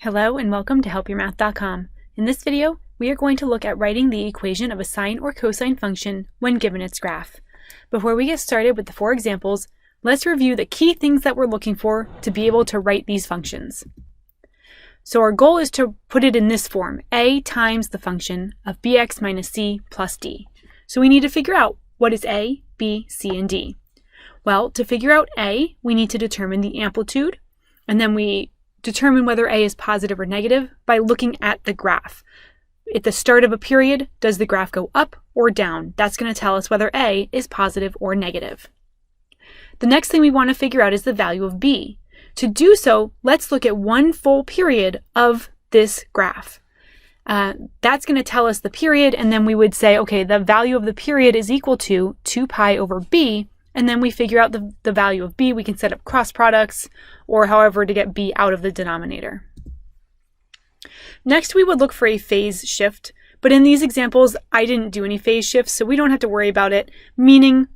Hello and welcome to helpyourmath.com. In this video, we are going to look at writing the equation of a sine or cosine function when given its graph. Before we get started with the four examples, let's review the key things that we're looking for to be able to write these functions. So our goal is to put it in this form, a times the function of bx minus c plus d. So we need to figure out what is a, b, c, and d. Well, to figure out a, we need to determine the amplitude, and then we determine whether a is positive or negative by looking at the graph. At the start of a period, does the graph go up or down? That's going to tell us whether a is positive or negative. The next thing we want to figure out is the value of b. To do so, let's look at one full period of this graph. That's going to tell us the period, and then we would say, okay, the value of the period is equal to 2 pi over b, and then we figure out the value of b. We can set up cross products or however to get b out of the denominator. Next, we would look for a phase shift, but in these examples, I didn't do any phase shifts, so we don't have to worry about it, meaning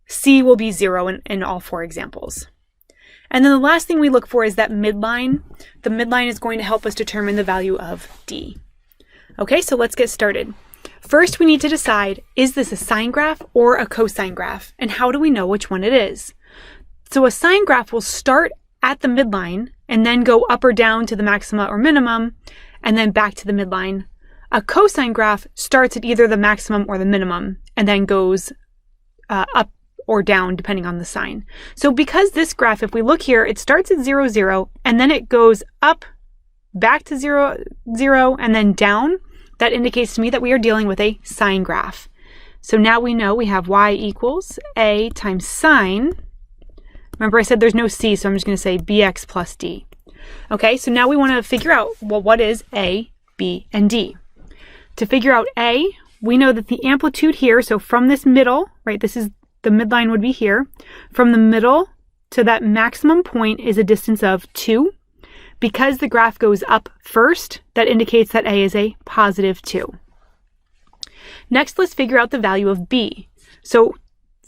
c will be 0 in all four examples. And then the last thing we look for is that midline. The midline is going to help us determine the value of d. Okay, so let's get started. First, we need to decide, is this a sine graph or a cosine graph? And how do we know which one it is? So a sine graph will start at the midline and then go up or down to the maxima or minimum and then back to the midline. A cosine graph starts at either the maximum or the minimum and then goes up or down depending on the sign. So because this graph, if we look here, it starts at 0, 0, and then it goes up, back to 0, 0, and then down. That indicates to me that we are dealing with a sine graph. So now we know we have y equals a times sine. Remember I said there's no c, so I'm just going to say bx plus d. Okay, so now we want to figure out, well, what is a, b, and d? To figure out a, we know that the amplitude here, so from this middle, right, this is the midline would be here. From the middle to that maximum point is a distance of 2. Because the graph goes up first, that indicates that a is a positive 2. Next, let's figure out the value of b. So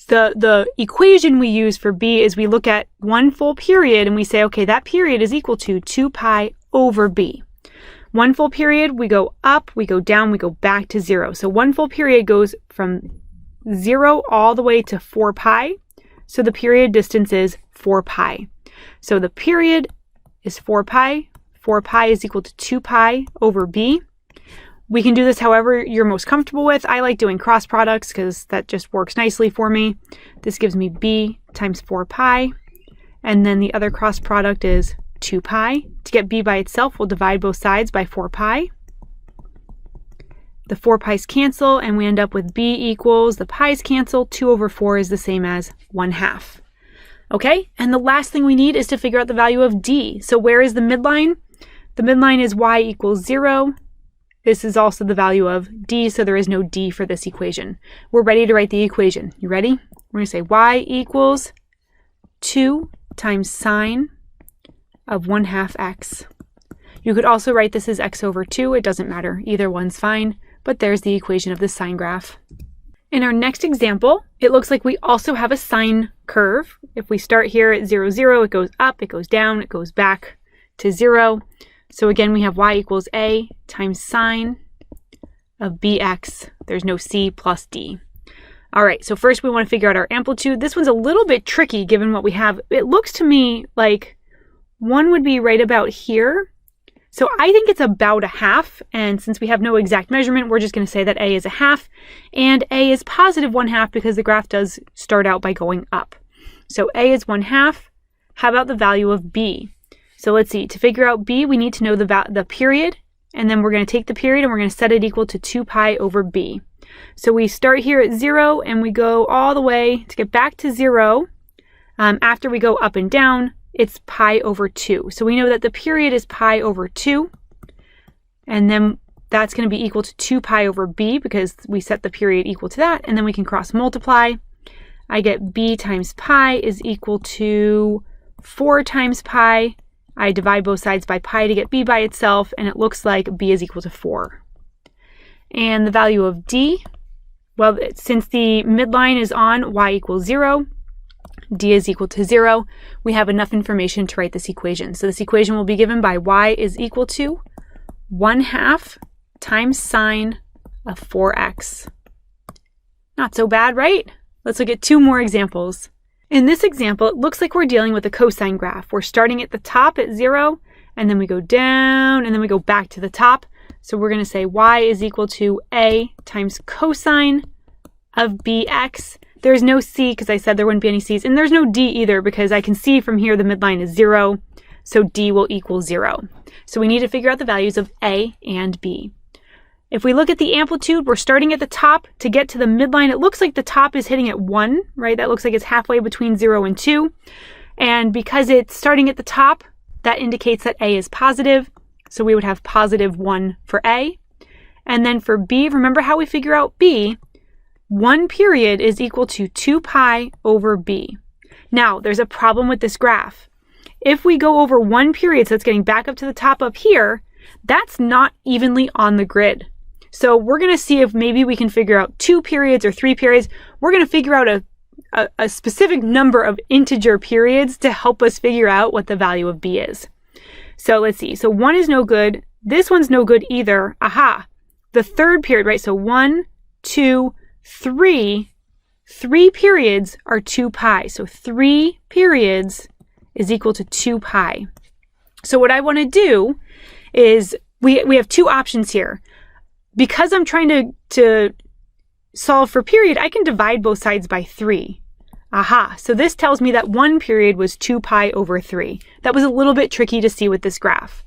the equation we use for b is we look at one full period and we say, okay, that period is equal to 2 pi over b. One full period, we go up, we go down, we go back to 0. So one full period goes from 0 all the way to 4 pi. So the period distance is 4 pi. So the period is 4 pi. 4 pi is equal to 2 pi over b. We can do this however you're most comfortable with. I like doing cross products because that just works nicely for me. This gives me b times 4 pi. And then the other cross product is 2 pi. To get b by itself, we'll divide both sides by 4 pi. The 4 pi's cancel, and we end up with b equals, the pi's cancel, 2 over 4 is the same as 1/2. Okay, and the last thing we need is to figure out the value of d. So where is the midline? The midline is y equals 0. This is also the value of d, so there is no d for this equation. We're ready to write the equation. You ready? We're going to say y equals 2 times sine of 1/2 x. You could also write this as x over 2. It doesn't matter. Either one's fine, but there's the equation of the sine graph. In our next example, it looks like we also have a sine curve. If we start here at 0, 0, it goes up, it goes down, it goes back to 0. So again, we have y equals a times sine of bx. There's no c plus d. All right, so first we want to figure out our amplitude. This one's a little bit tricky given what we have. It looks to me like one would be right about here. So I think it's about 1/2, and since we have no exact measurement, we're just going to say that a is 1/2, and a is positive 1/2 because the graph does start out by going up. So a is 1/2. How about the value of b? So let's see, to figure out b, we need to know the period, and then we're going to take the period and we're going to set it equal to 2 pi over b. So we start here at 0, and we go all the way to get back to 0. After we go up and down, it's pi over 2. So we know that the period is pi over 2. And then that's going to be equal to 2 pi over b because we set the period equal to that. And then we can cross multiply. I get b times pi is equal to 4 times pi. I divide both sides by pi to get b by itself. And it looks like b is equal to 4. And the value of d, well, since the midline is on y equals 0, d is equal to 0, we have enough information to write this equation. So this equation will be given by y is equal to 1/2 times sine of 4x. Not so bad, right? Let's look at two more examples. In this example, it looks like we're dealing with a cosine graph. We're starting at the top at 0, and then we go down, and then we go back to the top. So we're going to say y is equal to a times cosine of bx. There's no c because I said there wouldn't be any c's, and there's no d either because I can see from here the midline is 0, so d will equal 0. So we need to figure out the values of a and b. If we look at the amplitude, we're starting at the top. To get to the midline, it looks like the top is hitting at 1, right? That looks like it's halfway between 0 and 2. And because it's starting at the top, that indicates that a is positive. So we would have positive 1 for a. And then for b, remember how we figure out b? 1 period is equal to 2 pi over b. Now, there's a problem with this graph. If we go over 1 period, so it's getting back up to the top up here, that's not evenly on the grid. So we're going to see if maybe we can figure out 2 periods or 3 periods. We're going to figure out a specific number of integer periods to help us figure out what the value of b is. So let's see. So 1 is no good. This one's no good either. Aha. The third period, right? So 1, 2, 3. 3 periods are 2 pi. So 3 periods is equal to 2 pi. So what I want to do is we have two options here. Because I'm trying to solve for period, I can divide both sides by 3. Aha, so this tells me that 1 period was 2 pi over 3. That was a little bit tricky to see with this graph.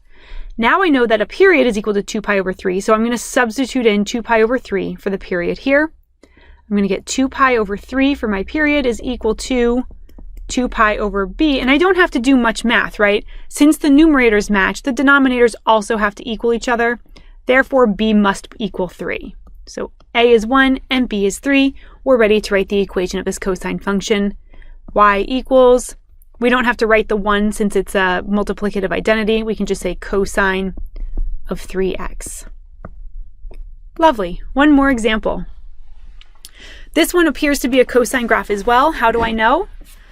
Now I know that a period is equal to 2 pi over 3, so I'm going to substitute in 2 pi over 3 for the period here. I'm going to get 2 pi over 3 for my period is equal to 2 pi over b, and I don't have to do much math, right? Since the numerators match, the denominators also have to equal each other. Therefore, b must equal 3. So a is 1 and b is 3. We're ready to write the equation of this cosine function. Y equals, we don't have to write the 1 since it's a multiplicative identity. We can just say cosine of 3x. Lovely. One more example. This one appears to be a cosine graph as well. How do I know?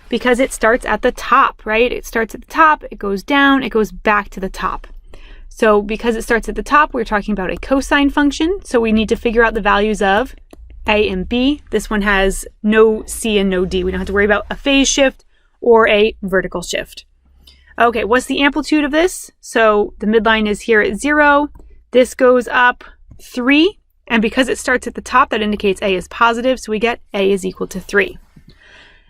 Because it starts at the top, right? It starts at the top, it goes down, it goes back to the top. So because it starts at the top, we're talking about a cosine function. So we need to figure out the values of a and b. This one has no c and no d. We don't have to worry about a phase shift or a vertical shift. Okay, what's the amplitude of this? So the midline is here at 0. This goes up 3. And because it starts at the top, that indicates a is positive. So we get a is equal to 3.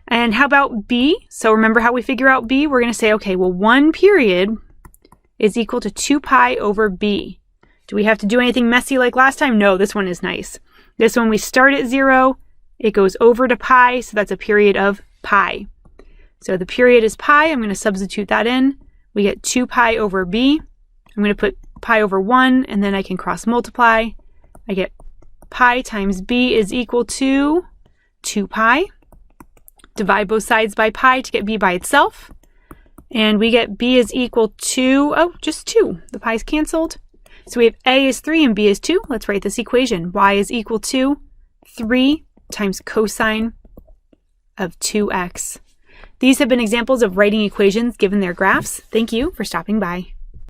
And how about b? So remember how we figure out b? We're going to say, okay, well, 1 period is equal to 2 pi over b. Do we have to do anything messy like last time? No, this one is nice. This one we start at 0, it goes over to pi, so that's a period of pi. So the period is pi, I'm going to substitute that in. We get 2 pi over b. I'm going to put pi over 1, and then I can cross multiply. I get pi times b is equal to 2 pi. Divide both sides by pi to get b by itself. And we get b is equal to, just 2. The pi's canceled. So we have a is 3 and b is 2. Let's write this equation. Y is equal to 3 times cosine of 2x. These have been examples of writing equations given their graphs. Thank you for stopping by.